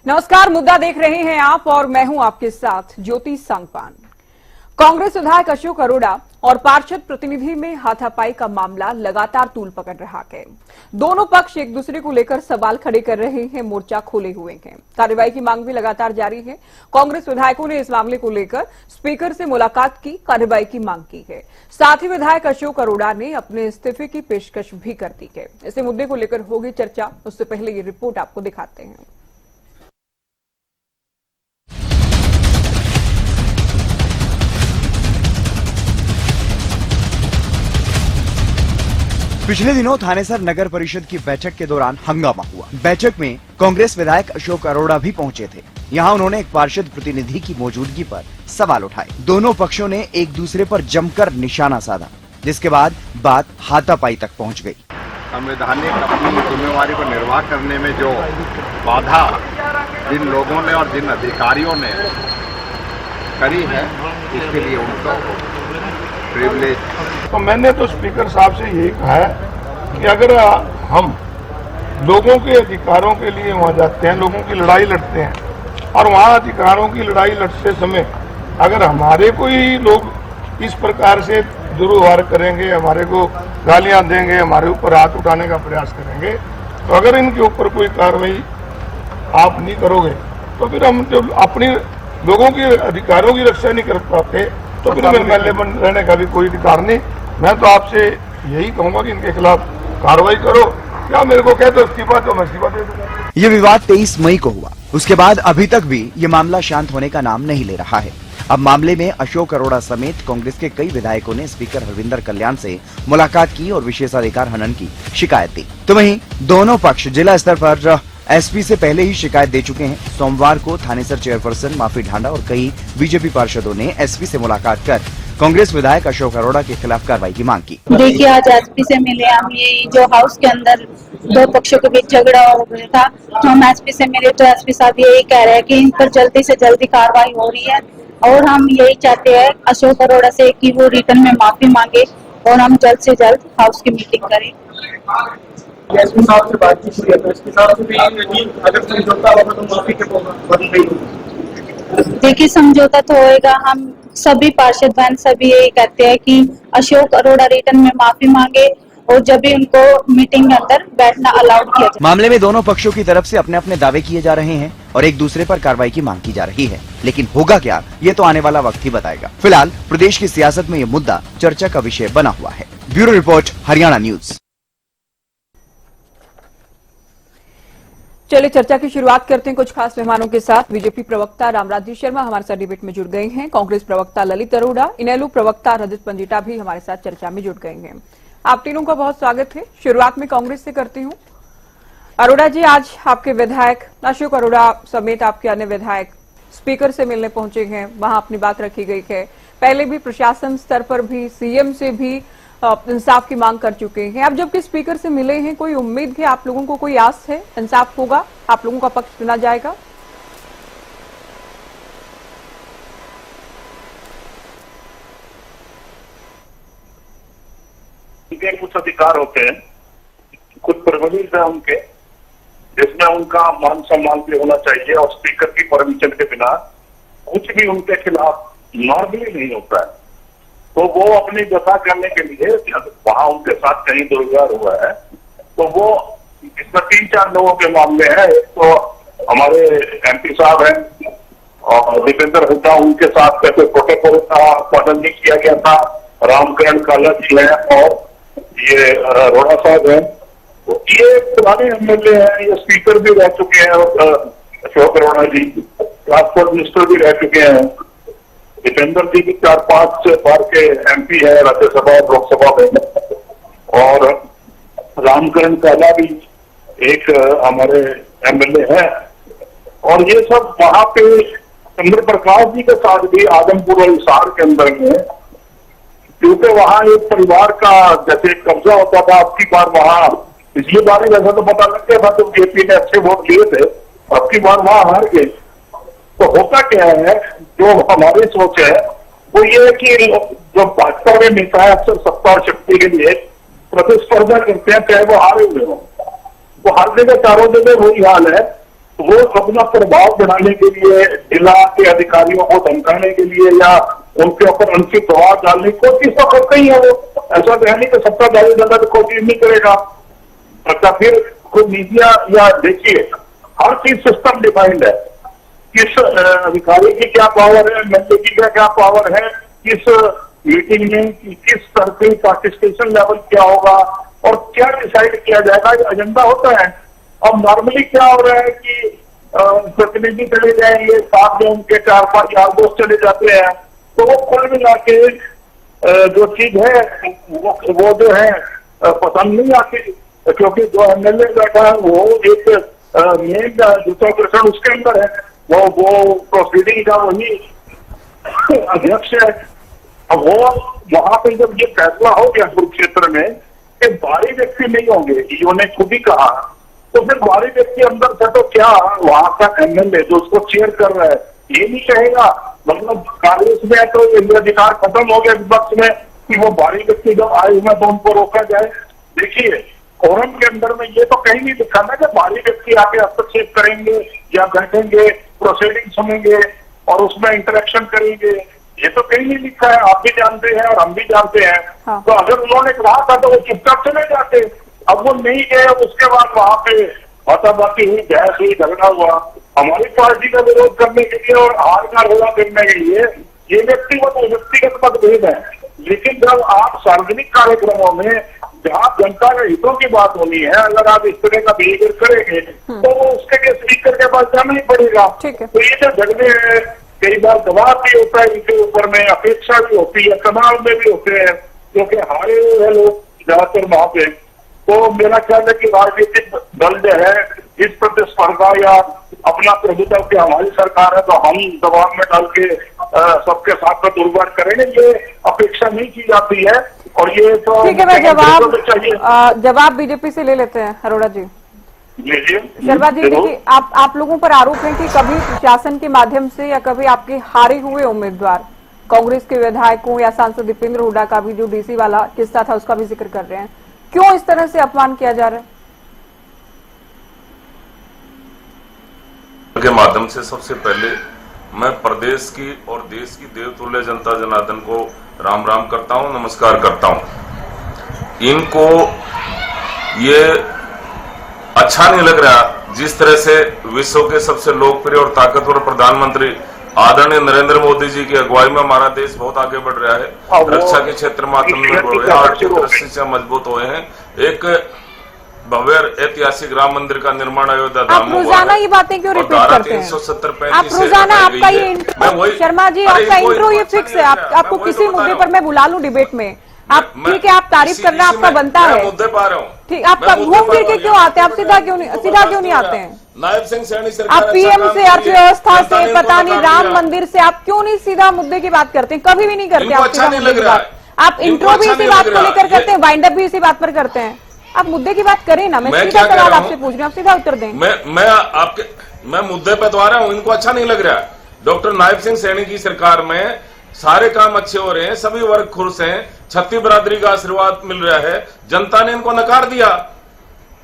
नमस्कार, मुद्दा देख रहे हैं आप और मैं हूं आपके साथ ज्योति सांगपान। कांग्रेस विधायक अशोक अरोड़ा और पार्षद प्रतिनिधि में हाथापाई का मामला लगातार तूल पकड़ रहा है। दोनों पक्ष एक दूसरे को लेकर सवाल खड़े कर रहे हैं, मोर्चा खोले हुए हैं। कार्रवाई की मांग भी लगातार जारी है। कांग्रेस विधायकों ने इस मामले को लेकर स्पीकर से मुलाकात की, कार्रवाई की मांग की है। साथ ही विधायक अशोक अरोड़ा ने अपने इस्तीफे की पेशकश भी कर दी है। इस मुद्दे को लेकर होगी चर्चा, उससे पहले ये रिपोर्ट आपको दिखाते हैं। पिछले दिनों थानेसर नगर परिषद की बैठक के दौरान हंगामा हुआ। बैठक में कांग्रेस विधायक अशोक अरोड़ा भी पहुंचे थे। यहां उन्होंने एक पार्षद प्रतिनिधि की मौजूदगी पर सवाल उठाए। दोनों पक्षों ने एक दूसरे पर जमकर निशाना साधा, जिसके बाद बात हाथापाई तक पहुंच गई। संवैधानिक अपनी जिम्मेवारी को निर्वाह करने में जो बाधा जिन लोगों ने और जिन अधिकारियों ने करी है, इसके लिए उनको प्रिविलेज। तो मैंने तो स्पीकर साहब से यही कहा है कि अगर हम लोगों के अधिकारों के लिए वहां जाते हैं, लोगों की लड़ाई लड़ते हैं और वहां अधिकारों की लड़ाई लड़ते समय अगर हमारे कोई लोग इस प्रकार से दुर्व्यवहार करेंगे, हमारे को गालियां देंगे, हमारे ऊपर हाथ उठाने का प्रयास करेंगे, तो अगर इनके ऊपर कोई कार्रवाई आप नहीं करोगे तो फिर हम जो अपनी लोगों के अधिकारों की रक्षा नहीं कर पाते तो फिर एमएलए रहने का भी कोई अधिकार नहीं। मैं तो आपसे यही कहूंगा कि इनके खिलाफ कार्रवाई करो, क्या मेरे को कहते हो इस्तीफा, तो मैं इस्तीफा दे दूंगा। ये विवाद 23 मई को हुआ। उसके बाद अभी तक भी ये मामला शांत होने का नाम नहीं ले रहा है। अब मामले में अशोक अरोड़ा समेत कांग्रेस के कई विधायकों ने स्पीकर हरविंदर कल्याण से मुलाकात की और विशेषाधिकार हनन की शिकायत दी। तो वहीं दोनों पक्ष जिला स्तर पर एसपी से पहले ही शिकायत दे चुके हैं। सोमवार को थानेसर चेयरपर्सन माफी ढांडा और कई बीजेपी पार्षदों ने एसपी से मुलाकात कर कांग्रेस विधायक अशोक अरोड़ा के खिलाफ कार्रवाई की मांग की। देखिए, आज एसपी से मिले हम। ये जो हाउस के अंदर दो पक्षों के बीच झगड़ा हो गया था, तो हम एसपी से मिले तो एसपी साहब यही कह रहे हैं कि इन पर जल्दी से जल्दी कार्रवाई हो रही है और हम यही चाहते हैं अशोक अरोड़ा से कि वो रिटर्न में माफी मांगे और हम जल्द से जल्द हाउस की मीटिंग करें। एसपी साहब से बातचीत हुई है तो एसपी साहब से भी अगर समझौता होगा तो माफी के बदल नहीं। देखिए, समझौता तो होएगा। हम सभी पार्षद बहन सभी यही कहते हैं कि अशोक अरोड़ा रिटर्न में माफी मांगे और जब भी उनको मीटिंग के अंदर बैठना अलाउड किया जाए। मामले में दोनों पक्षों की तरफ से अपने अपने दावे किए जा रहे हैं और एक दूसरे पर कार्रवाई की मांग की जा रही है, लेकिन होगा क्या, ये तो आने वाला वक्त ही बताएगा। फिलहाल प्रदेश की सियासत में ये मुद्दा चर्चा का विषय बना हुआ है। Bureau report, Haryana news. चलिए चर्चा की शुरुआत करते हैं कुछ खास मेहमानों के साथ। बीजेपी प्रवक्ता रामराज्य शर्मा हमारे साथ डिबेट में जुड़ गए हैं। कांग्रेस प्रवक्ता ललित अरोड़ा, इनेलो प्रवक्ता रजत पंजिटा भी हमारे साथ चर्चा में जुड़ गए हैं। आप तीनों का बहुत स्वागत है। शुरुआत में कांग्रेस से करती हूं। अरोड़ा जी, आज आपके विधायक अशोक अरोड़ा समेत आपके अन्य विधायक स्पीकर से मिलने पहुंचे हैं, वहां अपनी बात रखी गई है। पहले भी प्रशासन स्तर पर भी सीएम से भी इंसाफ की मांग कर चुके हैं। अब जबकि स्पीकर से मिले हैं, कोई उम्मीद है आप लोगों को, कोई आस है इंसाफ होगा, आप लोगों का पक्ष सुना जाएगा? उनके कुछ अधिकार होते हैं, कुछ प्रिविलेज है उनके, जिसमें उनका मान सम्मान भी होना चाहिए और स्पीकर की परमिशन के बिना कुछ भी उनके खिलाफ नॉर्मली नहीं होता है। तो वो अपनी व्यथा करने के लिए वहां उनके साथ कहीं दुर्व्यवहार हुआ है, तो वो इसमें 3-4 लोगों के मामले हैं। तो हमारे एमपी साहब हैं और दीपेंद्र हुड्डा, उनके साथ कैसे प्रोटोकॉल का पालन नहीं किया गया था। रामकरण काला जी है और ये अरोड़ा साहब हैं, तो ये पुराने एमएलए हैं, ये स्पीकर भी रह चुके हैं। अशोक अरोड़ा जी ट्रांसपोर्ट मिनिस्टर भी रह चुके हैं। दीपेंद्र जी भी 4-5 बार के एमपी है राज्यसभा और लोकसभा में, और रामकरण काला भी एक हमारे एमएलए है। और ये सब वहां पे चंद्र प्रकाश जी के साथ भी आदमपुर और हिसार के अंदर में, क्योंकि वहां एक परिवार का जैसे कब्जा होता था। अब की बार वहां पिछली बार ही वैसा तो पता लग गया था तो बीजेपी ने अच्छे वोट लिए थे, अब की बार वहां हार गए। तो होता क्या है, जो हमारी सोच है वो ये है कि जो भाजपा में नेता है अक्सर सत्ता और शक्ति के लिए प्रतिस्पर्धा करते हैं, चाहे वो हारे हुए हो। तो हर जगह चारों जगह वही हाल है वो अपना प्रभाव बढ़ाने के लिए, जिला के अधिकारियों को धमकाने के लिए या उनके ऊपर अनुचित प्रभाव डालने की कोशिश तो करते ही है वो। ऐसा तो है नहीं कि सत्ताधारी दल तो कोशिश नहीं करेगा। अच्छा, फिर खुद मीडिया या देखिए, हर चीज सिस्टम डिफाइंड है। किस अधिकारी की क्या पावर है, एमएलए की क्या पावर है, किस मीटिंग में किस तरह से पार्टिसिपेशन लेवल क्या होगा और क्या डिसाइड किया जाएगा, ये एजेंडा होता है। अब नॉर्मली क्या हो रहा है कि प्रतिनिधि चले जाएंगे, साथ में उनके 4-5 यार दोस्त चले जाते हैं, तो वो कुल मिला के जो चीज है वो जो है पसंद नहीं आती, क्योंकि जो एमएलए बैठा है वो एक मेन दूसरा पर्सन उसके अंदर है, वो प्रोसीडिंग का वही अध्यक्ष है। अब वो वहां पे जब ये फैसला हो गया कुरुक्षेत्र में कि बाहरी व्यक्ति नहीं होंगे, ईओ ने खुद ही कहा, तो फिर बाहरी व्यक्ति अंदर से तो क्या वहां का एमएलए जो उसको चेयर कर रहा है ये नहीं कहेगा, मतलब कांग्रेस में तो ये अधिकार खत्म हो गया विपक्ष में कि वो बाहरी व्यक्ति जब आए हुए तो उनको रोका जाए। देखिए, फोरम के अंदर में ये तो कहीं नहीं लिखा ना कि बाहरी व्यक्ति आके हस्तक्षेप करेंगे या बैठेंगे, प्रोसीडिंग सुनेंगे और उसमें इंटरेक्शन करेंगे, ये तो कहीं नहीं लिखा है। आप भी जानते हैं और हम भी जानते हैं। हाँ। तो अगर उन्होंने कहा था तो वो चुपचाप चले जाते, अब वो नहीं गए। उसके बाद वहां पे बाकी हुई, बहस हुई, झगड़ा हुआ, हमारी पार्टी का विरोध करने के लिए और हार का रोला करने के लिए, ये व्यक्तिगत मतभेद है। लेकिन जब आप सार्वजनिक कार्यक्रमों में जहाँ जनता के हितों की बात होनी है, अगर आप इस तरह का बिहेवियर करेंगे तो वो उसके लिए स्पीकर के पास जाना ही पड़ेगा। तो ये जो झगड़े हैं, कई बार दबाव भी होता है इनके ऊपर में, अपेक्षा भी होती है, तनाव में भी होते हैं, क्योंकि हारे हुए लोग ज्यादातर वहां पे। तो मेरा ख्याल है कि राजनीतिक दल जो है इस प्रतिस्पर्धा या अपना प्रभुत्व की हमारी सरकार है तो हम दबाव में डाल के सबके साथ में दुर्व्यवहार करेंगे, ये अपेक्षा नहीं की जाती है। और ये तो ठीक है, मैं जवाब बीजेपी से ले लेते हैं। अरोड़ा जी, शर्मा जी, देखिए आप लोगों पर आरोप है कि कभी प्रशासन के माध्यम से या कभी आपके हारे हुए उम्मीदवार कांग्रेस के विधायकों या सांसद दीपेंद्र हुड्डा का भी जो डीसी वाला किस्सा था उसका भी जिक्र कर रहे हैं, क्यों इस तरह से अपमान किया जा रहा है? के माध्यम से सबसे पहले मैं प्रदेश की और देश की देवतुल्य जनता जनार्दन को राम राम करता हूं, नमस्कार करता हूं। इनको ये अच्छा नहीं लग रहा जिस तरह से विश्व के सबसे लोकप्रिय और ताकतवर प्रधानमंत्री आदरणीय नरेंद्र मोदी जी की अगुवाई में हमारा देश बहुत आगे बढ़ रहा है, रक्षा के क्षेत्र में आत्मनिर्भर हो रहे हैं, आर्थिक दृष्टि से मजबूत हुए हैं, एक भव्य ऐतिहासिक राम मंदिर का निर्माण अयोध्या धाम में हुआ है। रोजाना ये बातें क्यों रिपीट करते हैं? 370 आप रोजाना आपका ये शर्मा जी आपका इंट्रो ये फिक्स है। आपको किसी मुद्दे पर मैं बुला लूं डिबेट में, आप ठीक है, आप तारीफ करना आपका बनता है, मुद्दे पा रहा हूँ। ठीक, आप घूम फिर के क्यों आते हैं? आप सीधा क्यों नहीं आते हैं? नायब सिंह सैनी सरकार, आप पीएम से, अर्थव्यवस्था से, पता नहीं राम मंदिर से, आप क्यों नहीं सीधा मुद्दे की बात करते हैं? कभी भी नहीं करते आप सीधा मुद्दे की बात। आप इंट्रो भी इसी बात को लेकर करते हैं, वाइंड अप भी इसी बात पर करते हैं। आप मुद्दे की बात करें ना, मैं सीधा सवाल आपसे पूछ रही हूँ, आप सीधा उत्तर दें। मैं मुद्दे पे तो आ रहा हूँ, इनको अच्छा नहीं लग रहा। डॉक्टर नायब सिंह सैनी की सरकार में सारे काम अच्छे हो रहे हैं, सभी वर्ग खुश हैं, छत्ती बरादरी का आशीर्वाद मिल रहा है, जनता ने इनको नकार दिया।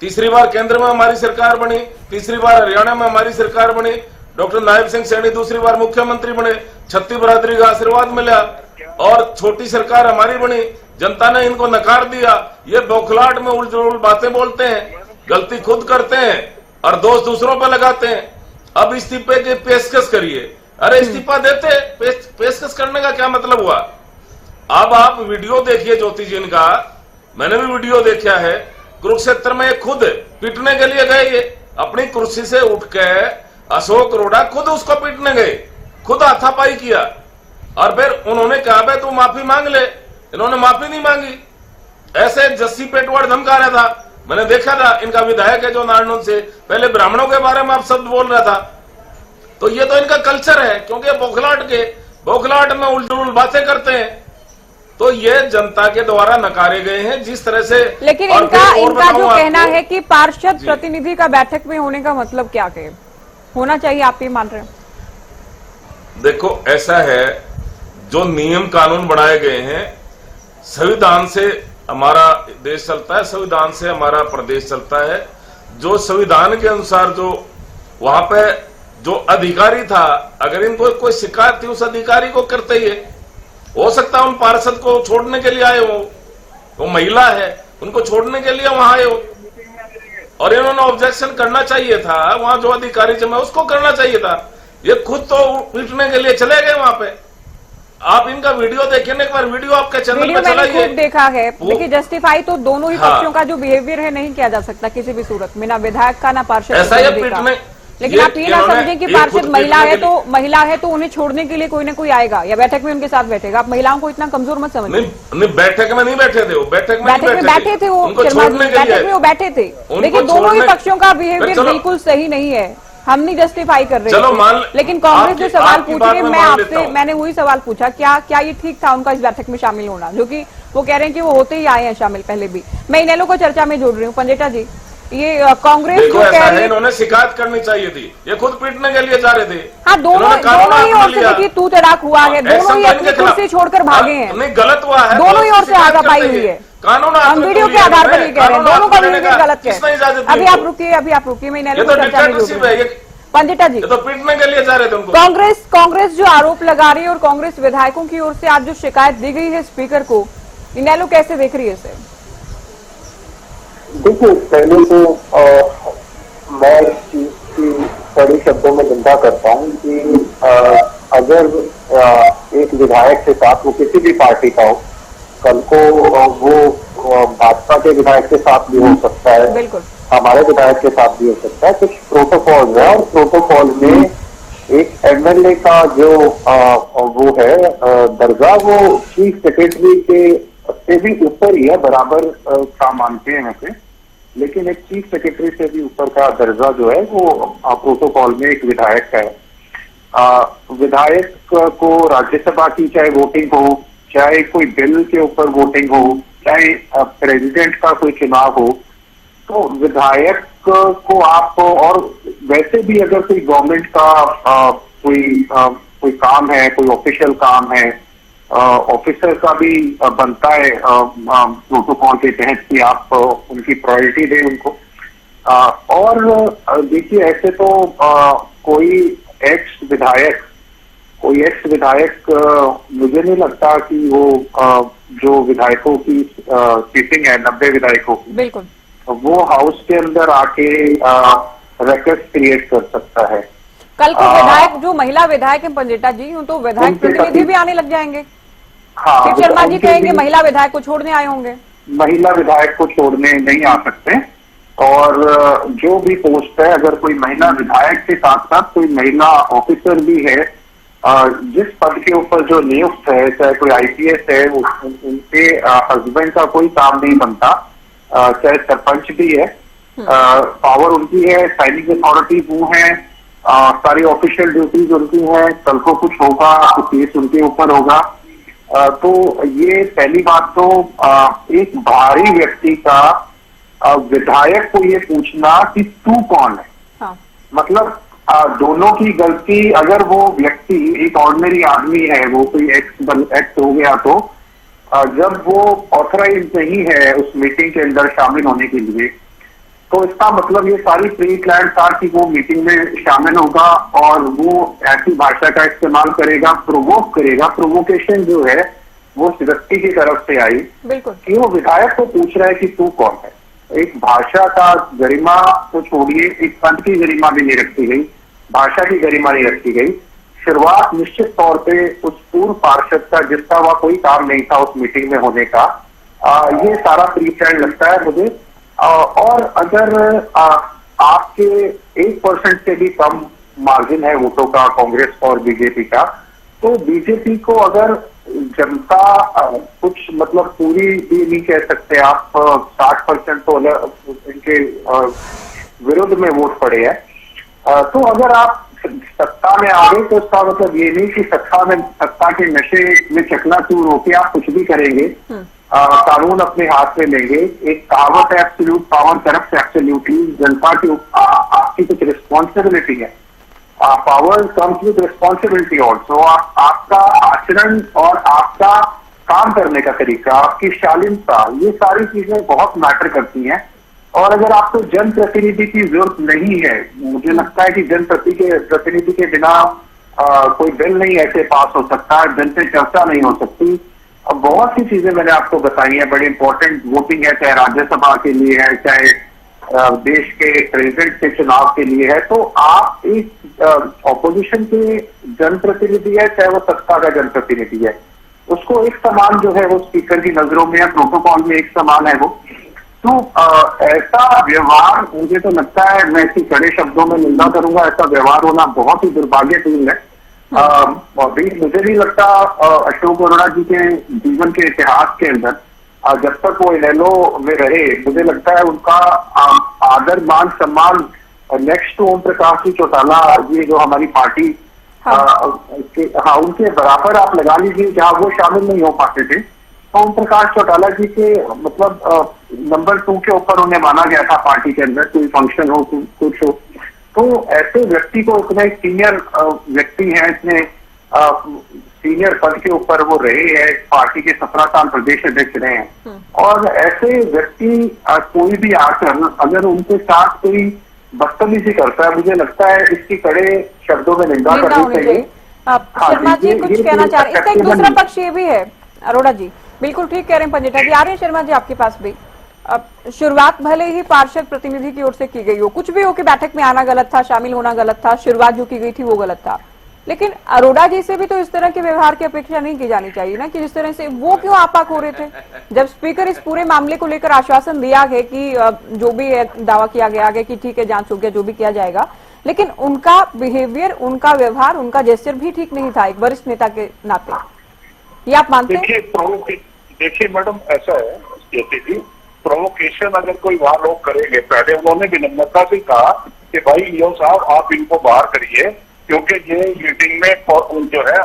तीसरी बार केंद्र में हमारी सरकार बनी, तीसरी बार हरियाणा में हमारी सरकार बनी, डॉक्टर नायब सिंह सैनी दूसरी बार मुख्यमंत्री बने, छत्ती बरादरी का आशीर्वाद मिला और छोटी सरकार हमारी बनी, जनता ने इनको नकार दिया। ये बौखलाहट में उलझुल बातें बोलते हैं, गलती खुद करते हैं और दोष दूसरों पर लगाते हैं। अब इस्तीफे की पेशकश करिए, अरे इस्तीफा देते, पेशकश करने का क्या मतलब हुआ? अब आप वीडियो देखिए ज्योति जी का, मैंने भी वीडियो देखा है, कुरुक्षेत्र में खुद पीटने के लिए गए, ये अपनी कुर्सी से उठ के अशोक अरोड़ा खुद उसको पीटने गए, खुद हाथापाई किया और फिर उन्होंने कहा भाई तू माफी मांग ले, इन्होंने माफी नहीं मांगी। ऐसे जस्सी पेटवाड़ धमका रहा था, मैंने देखा था। इनका विधायक है जो नारायण से पहले ब्राह्मणों के बारे में आप शब्द बोल रहा था, तो ये तो इनका कल्चर है, क्योंकि बौखलाहट में उल्ट बातें करते हैं। तो ये जनता के द्वारा नकारे गए हैं जिस तरह से। लेकिन इनका जो कहना है कि पार्षद प्रतिनिधि का बैठक में होने का मतलब क्या है, होना चाहिए, आप ये मान रहे हैं? देखो ऐसा है, जो नियम कानून बनाए गए हैं, संविधान से हमारा देश चलता है, संविधान से हमारा प्रदेश चलता है। जो संविधान के अनुसार जो वहां पे जो अधिकारी था, अगर इनको कोई शिकायत थी उस अधिकारी को करते ही हो सकता है उन पार्षद को छोड़ने के लिए आए हो, वो महिला है उनको छोड़ने के लिए वहां आए हो, और इन्होंने ऑब्जेक्शन करना चाहिए था, वहां जो अधिकारी जमा उसको करना चाहिए था। ये खुद तो पीटने के लिए चले गए वहां पे। आप इनका वीडियो देखिए ना एक बार, वीडियो आपके चैनल वीडियो पे मैंने चलाइए। खूब देखा है, देखिए जस्टिफाई तो दोनों ही हाँ। पक्षों का जो बिहेवियर है नहीं किया जा सकता किसी भी सूरत में, ना विधायक का ना पार्षद ऐसा ही का। पीटने, लेकिन आप ये ना समझें कि पार्षद महिला है तो उन्हें छोड़ने के लिए कोई ना कोई आएगा या बैठक में उनके साथ बैठेगा। आप महिलाओं को इतना कमजोर मत समझिए। नहीं बैठक में नहीं बैठे थे वो, बैठक में बैठे थे वो, बैठक में वो बैठे थे। देखिए दोनों ही पक्षों का बिहेवियर बिल्कुल सही नहीं है, हम नहीं जस्टिफाई कर रहे हैं। लेकिन कांग्रेस जो सवाल पूछ रही है, मैं आपसे, मैंने वही सवाल पूछा, क्या ये ठीक था उनका इस बैठक में शामिल होना, जो कि वो कह रहे हैं कि वो होते ही आए हैं शामिल पहले भी। मैं इनेलो को चर्चा में जोड़ रही हूँ। पंजेटा जी, ये कांग्रेस जो कह रही है, इन्होंने शिकायत करनी चाहिए थी, ये खुद पीटने के लिए जा रहे थे। हाँ, दोनों ही ओर से देखिए तू तड़ाक हुआ है, दोनों ही अपनी कुर्सी छोड़कर भागे हैं। नहीं गलत हुआ है, दोनों ही ओर से हाथापाई हुई है। कानून हम वीडियो के आधार पर ये कह रहे हैं, दोनों का बिहेवियर गलत है। अभी आप रुकिए, मैं इनेलो को चर्चा में जोड़ रही हूँ। पंडिता जी, तो पीटने के लिए जा रहे थे उनको। कांग्रेस जो आरोप लगा रही है और कांग्रेस विधायकों की ओर से आज जो शिकायत दी गई है स्पीकर को, इनेलो कैसे देख रही है इसे? देखिए, पहले तो मैं इस चीज की कड़े शब्दों में निंदा करता हूँ कि अगर एक विधायक के साथ, वो किसी भी पार्टी का हो, कल को वो भाजपा के विधायक के साथ भी हो सकता है, बिल्कुल हमारे विधायक के साथ भी हो सकता है, कुछ प्रोटोकॉल है, और प्रोटोकॉल में एक एमएलए का जो वो है दर्जा, वो चीफ सेक्रेटरी के से भी ऊपर ही है, बराबर का मानते हैं वैसे, लेकिन एक चीफ सेक्रेटरी से भी ऊपर का दर्जा जो है वो प्रोटोकॉल में एक विधायक का है। विधायक को राज्यसभा की चाहे वोटिंग हो, चाहे कोई बिल के ऊपर वोटिंग हो, चाहे प्रेसिडेंट का कोई चुनाव हो, तो विधायक को आप, और वैसे भी अगर कोई गवर्नमेंट का कोई काम है, कोई ऑफिशियल काम है, ऑफिसर का भी बनता है प्रोटोकॉल के तहत कि आप उनकी प्रायोरिटी दें उनको। और देखिए, ऐसे तो कोई एक्स विधायक मुझे नहीं लगता कि वो जो विधायकों की सीटिंग है 90 विधायकों की, बिल्कुल, वो हाउस के अंदर आके रैकेट क्रिएट कर सकता है। कल को विधायक जो महिला विधायक है पंजेटा जी, तो विधायक प्रतिनिधि भी आने लग जाएंगे। हाँ, शिव शर्मा जी कहेंगे महिला विधायक को छोड़ने आए होंगे। महिला विधायक को छोड़ने नहीं आ सकते, और जो भी पोस्ट है, अगर कोई महिला विधायक के साथ साथ कोई महिला ऑफिसर भी है, जिस पद के ऊपर जो नियुक्त है, चाहे कोई आईपीएस है, उनके हस्बैंड का कोई काम नहीं बनता, चाहे सरपंच भी है, पावर उनकी है, साइनिंग अथॉरिटी वो है, सारी ऑफिशियल ड्यूटीज उनकी है, कल को कुछ होगा तो केस उनके ऊपर होगा। तो ये पहली बात तो एक भारी व्यक्ति का विधायक को ये पूछना कि तू कौन है, हाँ। मतलब दोनों की गलती, अगर वो व्यक्ति एक ऑर्डिनरी आदमी है, वो कोई एक्ट हो गया, तो जब वो ऑथराइज नहीं है उस मीटिंग के अंदर शामिल होने के लिए, तो इसका मतलब ये सारी प्री प्लान था कि वो मीटिंग में शामिल होगा और वो ऐसी भाषा का इस्तेमाल करेगा, प्रोवोक करेगा। प्रोवोकेशन जो है वो व्यक्ति की तरफ से आई कि वो विधायक को पूछ रहा है कि तू कौन है। एक भाषा का गरिमा तो छोड़िए, एक पद की गरिमा भी नहीं रखी गई, भाषा की गरिमा नहीं रखी गई। शुरुआत निश्चित तौर पे उस पूर्व पार्षद का, जिसका वह कोई काम नहीं था उस मीटिंग में होने का, ये सारा प्री प्लान लगता है मुझे। और अगर आपके 1% से भी कम मार्जिन है वोटों का कांग्रेस और बीजेपी का, तो बीजेपी को अगर जनता कुछ मतलब पूरी भी नहीं कह सकते आप, 60% तो इनके विरुद्ध में वोट पड़े हैं, तो अगर आप सत्ता में आ गए तो इसका मतलब ये नहीं कि सत्ता के नशे में चकनाचूर होकर आप कुछ भी करेंगे, कानून अपने हाथ में लेंगे। एक कहावत है, एब्सोल्यूट पावर करप्ट एब्सोल्यूटली। जनता की आपकी कुछ रिस्पॉन्सिबिलिटी है, power comes with responsibility also. आपका आचरण और आपका काम करने का तरीका, आपकी शालीनता, ये सारी चीजें बहुत मैटर करती हैं। और अगर आपको जनप्रतिनिधि की जरूरत नहीं है, मुझे लगता है कि जनप्रतिनिधि के बिना कोई बिल नहीं ऐसे पास हो सकता, जन से चर्चा नहीं हो सकती। अब बहुत सी चीजें मैंने आपको बताई हैं, बड़ी इंपॉर्टेंट वोटिंग है, चाहे राज्यसभा के लिए है, चाहे देश के प्रेसिडेंट के चुनाव के लिए है। तो आप एक ऑपोजिशन के जनप्रतिनिधि है, चाहे वो सत्ता का जनप्रतिनिधि है, उसको एक समान जो है वो स्पीकर की नजरों में या प्रोटोकॉल में एक समान है वो। तो ऐसा व्यवहार मुझे तो लगता है, मैं इसी कड़े शब्दों में निंदा करूंगा, ऐसा व्यवहार होना बहुत ही दुर्भाग्यपूर्ण है। मुझे नहीं लगता अशोक अरोड़ा जी के जीवन के इतिहास के अंदर जब तक वो इनेलो में रहे, मुझे लगता है उनका आदर मान सम्मान नेक्स्ट टू ओम प्रकाश जी चौटाला, ये जो हमारी पार्टी उनके बराबर आप लगा लीजिए, जहाँ वो शामिल नहीं हो पाते थे। तो ओम प्रकाश चौटाला जी के मतलब नंबर 2 के ऊपर उन्हें माना गया था पार्टी के अंदर, कोई फंक्शन हो कुछ हो। तो ऐसे व्यक्ति को, इतना एक सीनियर व्यक्ति है, इतने सीनियर पद के ऊपर वो रहे हैं, पार्टी के 17 साल प्रदेश अध्यक्ष रहे हैं, और ऐसे व्यक्ति कोई भी आकर अगर उनके साथ कोई बदतमीजी करता है, मुझे लगता है इसकी कड़े शब्दों में निंदा करनी चाहिए। शर्मा जी कुछ कहना चाह रहे हैं, इसका एक दूसरा पक्ष ये भी है अरोड़ा जी, बिल्कुल ठीक कह रहे हैं पंजेठा जी। आ रहे हैं शर्मा जी आपके पास भी। अब शुरुआत भले ही पार्षद प्रतिनिधि की ओर से की गई हो, कुछ भी हो कि बैठक में आना गलत था, शामिल होना गलत था, शुरुआत जो की गई थी वो गलत था, लेकिन अरोड़ा जी से भी तो इस तरह के व्यवहार की अपेक्षा नहीं की जानी चाहिए ना, कि जिस तरह से वो क्यों आपा खो रहे थे जब स्पीकर इस पूरे मामले को लेकर आश्वासन दिया है कि जो भी दावा किया गया है कि ठीक है जांच हो गया, जो भी किया जाएगा, लेकिन उनका बिहेवियर, उनका व्यवहार, उनका जेस्चर भी ठीक नहीं था एक वरिष्ठ नेता के नाते। ये आप मानते हैं? देखिए मैडम, ऐसा है कि प्रोवोकेशन अगर कोई वहां लोग करेंगे, पहले उन्होंने विनम्रता से कहा कि भाई लियो साहब आप इनको बाहर करिए, क्योंकि ये मीटिंग में जो है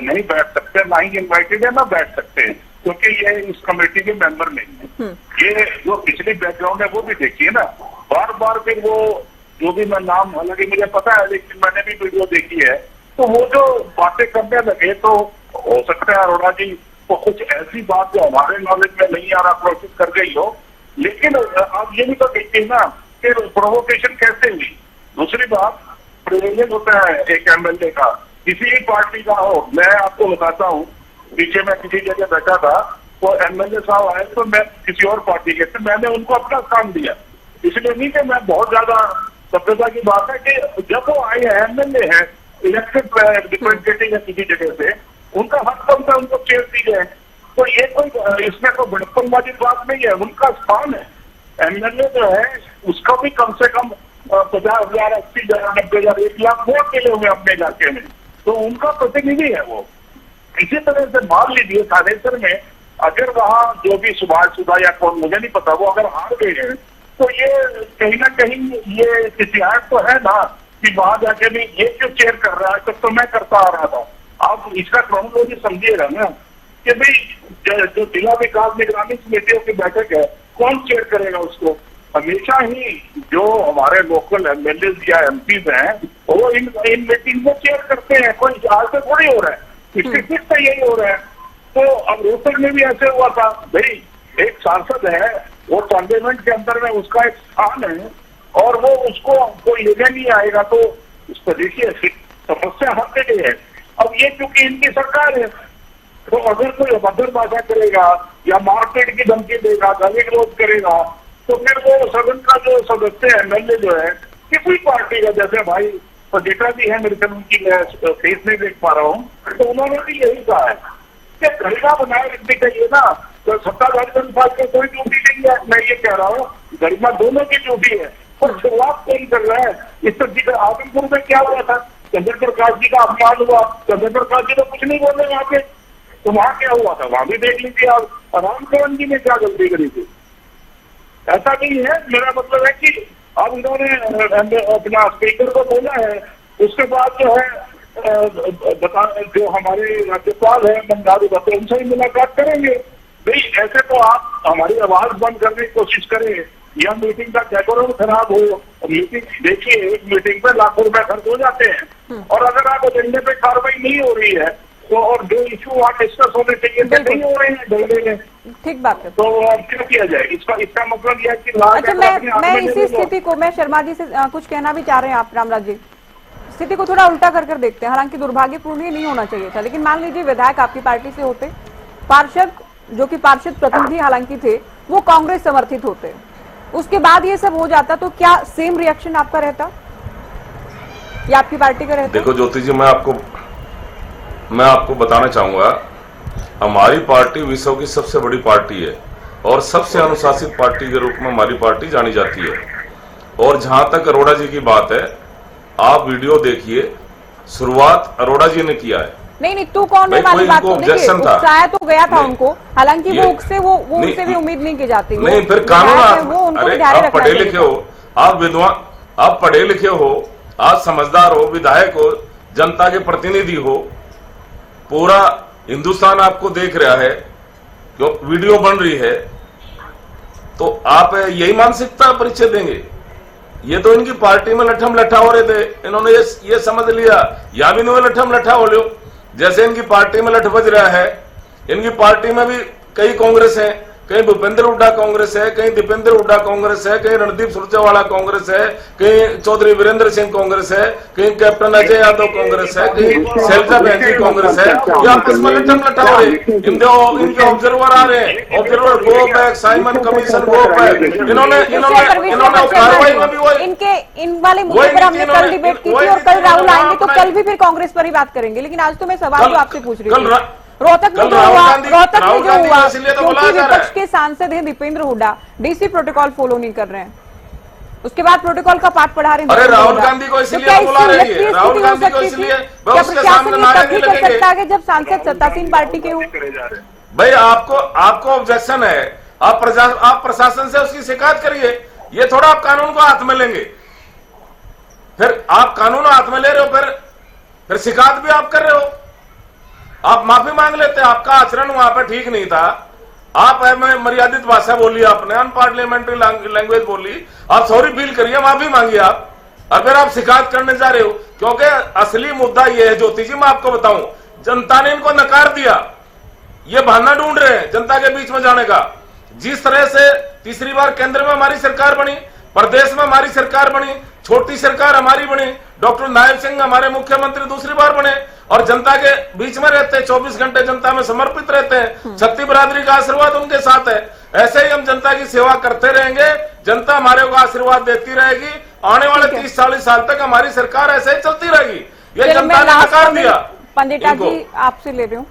नहीं बैठ सकते, ना ही इनवाइटेड है, ना बैठ सकते हैं, क्योंकि ये इस कमेटी के मेंबर नहीं है। ये जो पिछली बैकग्राउंड है वो भी देखिए ना, बार बार फिर वो जो भी मैं नाम, हालांकि मुझे पता है लेकिन मैंने भी वीडियो देखी है, तो वो जो बातें करने लगे, तो हो सकता है अरोड़ा जी को कुछ ऐसी बात जो हमारे नॉलेज में नहीं आ रहा प्रोसेस कर गई हो, लेकिन आप ये भी तो देखिए ना कि प्रोवोकेशन कैसे हुई। दूसरी बात, प्रिविलेज होता है एक एमएलए का, किसी भी पार्टी का हो। मैं आपको बताता हूँ, पीछे मैं किसी जगह बैठा था, वो एमएलए साहब आए तो मैं किसी और पार्टी के थे, मैंने उनको अपना काम दिया, इसलिए नहीं कि मैं बहुत ज्यादा सभ्यता की बात है कि जब वो आए हैं, एमएलए हैं, इलेक्टेड रिप्रेजेंटेटिव है किसी जगह से, उनका हक बनता है उनको चेयर दी जाए। तो ये कोई इसमें तो बड़प्पनबाजी बात नहीं है, उनका स्थान है। एमएलए जो है उसका भी कम से कम 50,000, 80,000, 90,000, 1 लाख वोट मिले हुए अपने इलाके में, तो उनका प्रतिनिधि है वो। इसी तरह से मान लीजिए थानेसर में अगर वहाँ जो भी सुभाष सुधा या कौन मुझे नहीं पता, वो अगर हार गए हैं, तो ये कहीं ना कहीं ये इतिहास तो है ना कि वहां जाके भी ये क्यों चेयर कर रहा है, तब तो मैं करता आ रहा था। आप इसका क्रोनोलॉजी समझिएगा ना कि भाई जो जिला विकास निगरानी समितियों की बैठक है, कौन चेयर करेगा उसको? हमेशा ही जो हमारे लोकल एमएलए या एमपीज हैं वो इन मीटिंग में चेयर करते हैं, कोई आज से थोड़ी हो रहा है, पिछले फिर से यही हो रहा है। तो अब रोहतक में भी ऐसे हुआ था, भाई एक सांसद है, वो पार्लियामेंट के अंदर में उसका एक स्थान है और वो उसको कोई लेने नहीं आएगा, तो उस पर देखिए समस्या हर जगह है। अब ये क्योंकि इनकी सरकार है, तो अगर कोई अभद्र भाषा करेगा या मारपीट की धमकी देगा, गाली गलौज करेगा, तो फिर वो सदन का जो सदस्य है, एमएलए जो है किसी पार्टी का, जैसे भाई पंजेठा जी है, मेरे से उनकी फेस नहीं देख पा रहा हूँ, तो उन्होंने भी यही कहा है कि गरिमा बनाए रखनी चाहिए ना। तो सत्ताधारी जनता को कोई ड्यूटी नहीं है, मैं ये कह रहा हूँ गरिमा दोनों की ड्यूटी है, और शुरुआत कौन कर रहा है? इस तरह आदमपुर में क्या हुआ था, चंद्र प्रकाश जी का अपमान हुआ, चंद्र प्रकाश जी तो कुछ नहीं बोले वहां पे, तो वहां क्या हुआ था वहां भी देख लीजिए आप, रामचरण जी ने क्या गलती करी थी। ऐसा नहीं है, मेरा मतलब है कि अब उन्होंने अपना स्पीकर को बोला है, उसके बाद जो है जो हमारे राज्यपाल है बंडारू दत्ता, उनसे ही मुलाकात करेंगे। भाई ऐसे तो आप हमारी आवाज बंद करने की कोशिश करें या मीटिंग का डेकोरम खराब हो। मीटिंग देखिए, एक मीटिंग पे लाखों रुपए खर्च हो जाते हैं, और अगर आप एजेंडे पे कार्रवाई नहीं हो रही है तो और जो इशू वहाँ डिस्कस होने चाहिए थे नहीं हो रहे हैं ढलने में, ठीक बात है। तो अब क्या किया जाए? इसका मतलब यह है कि अच्छा, मैं इसी स्थिति को, मैं शर्मा जी से कुछ कहना भी चाह रहे हैं आप रामराज जी, स्थिति को थोड़ा उल्टा कर देखते हैं। हालांकि दुर्भाग्यपूर्ण ये नहीं होना चाहिए था, लेकिन मान लीजिए विधायक आपकी पार्टी से होते, पार्षद जो कि पार्षद प्रतिनिधि हालांकि थे वो कांग्रेस समर्थित होते, उसके बाद ये सब हो जाता, तो क्या सेम रिएक्शन आपका रहता या आपकी पार्टी का रहता? देखो ज्योति जी, मैं आपको बताना चाहूंगा, हमारी पार्टी विश्व की सबसे बड़ी पार्टी है और सबसे अनुशासित पार्टी के रूप में हमारी पार्टी जानी जाती है। और जहां तक अरोड़ा जी की बात है, आप वीडियो देखिए, शुरुआत अरोड़ा जी ने किया है। नहीं, तू कौन है वाली बात तो देखिए, उकसाया तो गया था उनको, हालांकि वो उनसे भी उम्मीद नहीं की जाती। नहीं, फिर कानून, अरे आप पढ़े लिखे हो, आप विद्वान, आप पढ़े लिखे हो, आप समझदार हो, विधायक हो, जनता के प्रतिनिधि हो, पूरा हिंदुस्तान आपको देख रहा है, क्यों वीडियो बन रही है, तो आप यही मानसिकता परिचय देंगे? ये तो इनकी पार्टी में लठम लठा हो रहे थे, इन्होंने ये समझ लिया या भी नहीं लठम लठा हो लो। जैसे इनकी पार्टी में लठ बज रहा है, इनकी पार्टी में भी कई कांग्रेस है, कहीं भूपेंद्र हुड्डा कांग्रेस है, कहीं दीपेंद्र हुड्डा कांग्रेस है, कहीं रणदीप सुरजेवाला कांग्रेस है, कहीं चौधरी वीरेंद्र सिंह कांग्रेस है, कहीं कैप्टन अजय यादव कांग्रेस है, कहीं शैलजा बहन कांग्रेस है। ये आपस में लठम लठा हो रहे, इनके ऑब्जर्वर आ रहे हैं, observer go back, Simon commission go back, इन्होंने कार्रवाई में भी वो इन वाले मुद्दे पर हमने कल डिबेट की थी और कल राहुल आएंगे तो कल भी फिर कांग्रेस पर ही बात करेंगे। लेकिन आज तो मैं सवाल जो आपसे पूछ रही हूँ, रोहतक में जो हुआ, क्योंकि विपक्ष के सांसद हैं Deepender Hooda, DC protocol follow नहीं कर रहे हैं, उसके बाद प्रोटोकॉल का पाठ पढ़ा रहे हैं। अरे राहुल गांधी को इसलिए बुला रही है, राहुल गांधी को इसलिए उसके सामने नारे नहीं लगेंगे जब सांसद सत्तासीन पार्टी के हो। भाई आपको ऑब्जेक्शन है, आप प्रशासन से उसकी शिकायत करिए, ये थोड़ा आप कानून को हाथ में लेंगे, फिर आप कानून हाथ में ले रहे हो, फिर शिकायत भी आप कर रहे हो, आप माफी मांग लेते, आपका आचरण वहां पर ठीक नहीं था, आप मर्यादित भाषा बोली, आपने अनपार्लियामेंट्री लैंग्वेज बोली, आप सॉरी फील करिए, माफी मांगिए आप, अगर आप शिकायत करने जा रहे हो। क्योंकि असली मुद्दा यह है ज्योति जी, मैं आपको बताऊं, जनता ने इनको नकार दिया, ये बहाना ढूंढ रहे हैं जनता के बीच में जाने का। जिस तरह से तीसरी बार केंद्र में हमारी सरकार बनी, प्रदेश में हमारी सरकार बनी, छोटी सरकार हमारी बनी, डॉक्टर नायब सिंह हमारे मुख्यमंत्री दूसरी बार बने और जनता के बीच में रहते हैं, 24 घंटे जनता में समर्पित रहते हैं, छत्ती बिरादरी का आशीर्वाद उनके साथ है। ऐसे ही हम जनता की सेवा करते रहेंगे, जनता हमारे को आशीर्वाद देती रहेगी, आने वाले 30-40 साल तक हमारी सरकार ऐसे ही चलती रहेगी। ये जनता ने नकार दिया। पंडिता जी आपसे ले रही हूँ,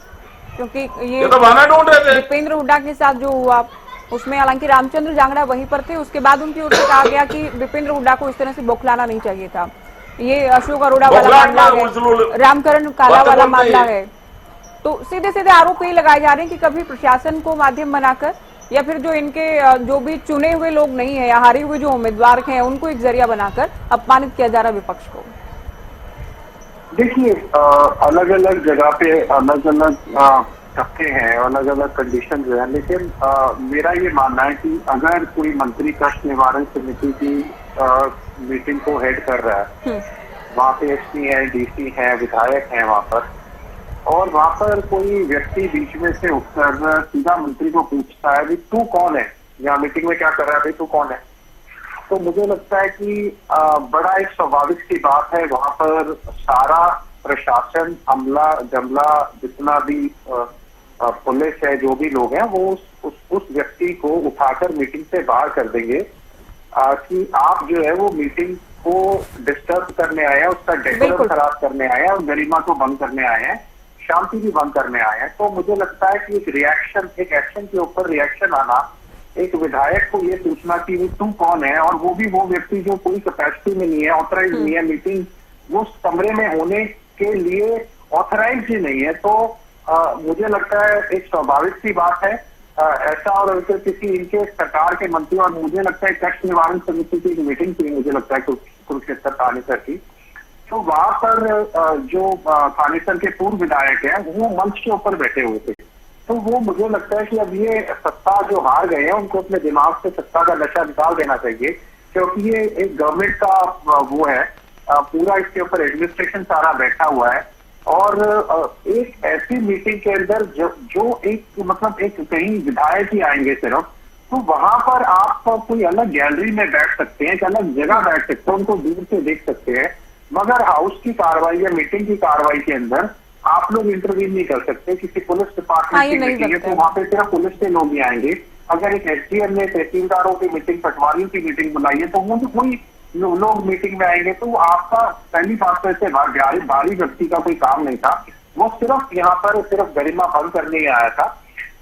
क्योंकि ये तो बहाना ढूंढ रहे थे। दीपेंद्र हुड्डा के साथ जो हुआ उसमें हालांकि रामचंद्र जांगड़ा वहीं पर थे, उसके बाद उनकी ओर से कहा गया कि दीपेंद्र हुड्डा को इस तरह से बौखलाना नहीं चाहिए था। ये अशोक अरोड़ा वाला मामला है, रामकरण काला वाला मामला है, तो सीधे सीधे आरोप ये लगाए जा रहे हैं कि कभी प्रशासन को माध्यम बनाकर या फिर जो इनके जो भी चुने हुए लोग नहीं है या हारे हुए जो उम्मीदवार हैं उनको एक जरिया बनाकर अपमानित किया जा रहा है विपक्ष को। देखिए, अलग अलग जगह पे अलग अलग तथ्य हैं, अलग अलग कंडीशन जो है, लेकिन मेरा ये मानना है कि अगर कोई मंत्री कष्ट निवारण समिति की मीटिंग को हेड कर रहा है, वहाँ पे एसपी है, डीसी है, विधायक है वहाँ पर, और वहाँ पर कोई व्यक्ति बीच में से उठकर सीधा मंत्री को पूछता है कि तू कौन है, यहाँ मीटिंग में क्या कर रहा है, तू कौन है, तो मुझे लगता है कि बड़ा एक स्वाभाविक सी बात है, वहाँ पर सारा प्रशासन, अमला जमला, जितना भी पुलिस है, जो भी लोग हैं, वो उस व्यक्ति को उठाकर मीटिंग से बाहर कर देंगे कि आप जो है वो मीटिंग को डिस्टर्ब करने आए हैं, उसका डेकोरम खराब करने आए हैं और गरिमा को भंग करने आए हैं, शांति भी भंग करने आए हैं। तो मुझे लगता है कि एक रिएक्शन, एक एक्शन के ऊपर रिएक्शन आना, एक विधायक को ये पूछना कि तू कौन है, और वो भी वो व्यक्ति जो कोई कैपेसिटी में नहीं है, ऑथराइज नहीं है, मीटिंग वो कमरे में होने के लिए ऑथराइज ही नहीं है, तो मुझे लगता है एक स्वाभाविक सी बात है ऐसा। और किसी इनके सरकार के मंत्री, और मुझे लगता है कष्ट निवारण समिति की मीटिंग थी, मुझे लगता है कुरुक्षेत्र थानेसर की, तो वहां पर जो थानेसर के पूर्व विधायक हैं वो मंच के ऊपर बैठे हुए थे, तो वो मुझे लगता है कि अब ये सत्ता जो हार गए हैं उनको अपने दिमाग से सत्ता का नशा निकाल देना चाहिए, क्योंकि ये एक गवर्नमेंट का वो है, पूरा इसके ऊपर एडमिनिस्ट्रेशन सारा बैठा हुआ है, और एक ऐसी मीटिंग के अंदर जो एक मतलब एक कहीं विधायक ही आएंगे सिर्फ, तो वहां पर आप कोई अलग गैलरी में बैठ सकते हैं, एक अलग जगह बैठ सकते हैं, उनको दूर से देख सकते हैं, मगर हाउस की कार्रवाई या मीटिंग की कार्रवाई के अंदर आप लोग इंटरवीन नहीं कर सकते। किसी पुलिस डिपार्टमेंट की मीटिंग है तो वहां पे सिर्फ पुलिस के लोग ही आएंगे। अगर एक एसडीएम ने तहसीलदारों की मीटिंग, पटवारियों की मीटिंग बुलाई है तो वो तो कोई लोग मीटिंग में आएंगे, तो आपका पहली बात तो ऐसे भारी व्यक्ति का कोई काम नहीं था। वो सिर्फ यहाँ पर सिर्फ गरिमा भंग करने ही आया था।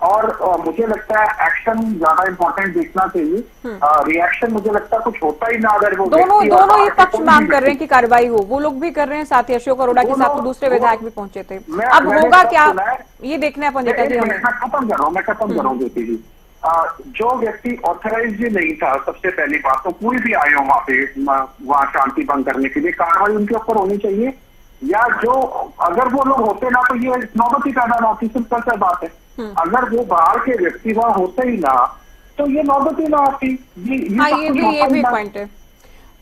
और मुझे लगता है एक्शन ज्यादा इंपॉर्टेंट देखना चाहिए। रिएक्शन मुझे लगता है कुछ होता ही ना। अगर वो दोनों ही पक्ष मांग कर रहे हैं कि कार्रवाई हो, वो लोग भी कर रहे हैं, साथ ही अशोक अरोड़ा के साथ तो दूसरे विधायक भी पहुंचे थे। अब होगा क्या, ये देखना है पंडिता जी हमें। खत्म कर रहा हूँ ज्योति जी। जो व्यक्ति ऑथराइज नहीं था, सबसे पहली बात तो कोई भी आए हो वहां शांति भंग करने के लिए, कार्रवाई उनके ऊपर होनी चाहिए। या जो अगर वो लोग होते ना तो ये नौबत ही पैदा ना होती, सिंपल सा बात है। अगर वो बाहर के व्यक्ति वहां होते ही ना तो ये नौबत ही ना आती। ये भी पॉइंट है।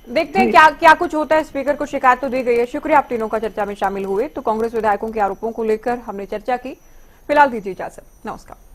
देखते हैं क्या कुछ होता है। स्पीकर को शिकायत तो दी गई है। शुक्रिया आप तीनों का चर्चा में शामिल हुए। तो कांग्रेस विधायकों के आरोपों को लेकर हमने चर्चा की। फिलहाल दीजिए इजाजत। नमस्कार।